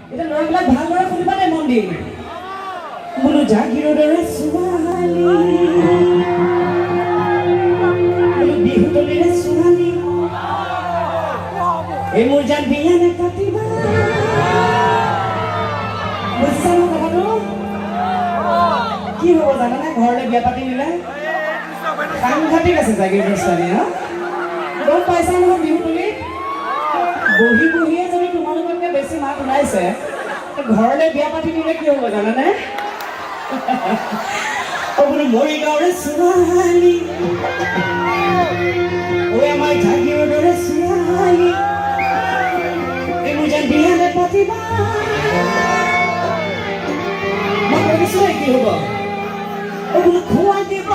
এটা ল'ৰাবিলাক ভালদৰে শুনিবা দেই মন দি বোলো জাগিৰৰ দৰে ছোৱালী বোলো বিহুতলিৰে ছোৱালী এই মোৰ জান বিয়া নেপাতিবা বুজিছা ন কথাটো কি হ'ব জানানে ঘৰলৈ বিয়া পাতি নিলে সাংঘাতিক আছে জাগিৰৰ ছোৱালী ন গম পাইছা নহয় বিহুতলিত বহি বহিয়ে যদি তোমালোকতকৈ বেছি মাত ওলাইছে ঘৰলৈ বিয়া পাতি নিলে কি হ'ব জানানে বোলো মৰিগাঁৱৰে ছোৱালী ঐ আমাৰ জাগিৰৰ দৰে ছোৱালী এই মোৰ যেন বিয়া নেপাতিবা মই কৈছো কি হ'ব বোলো খুৱাই দিব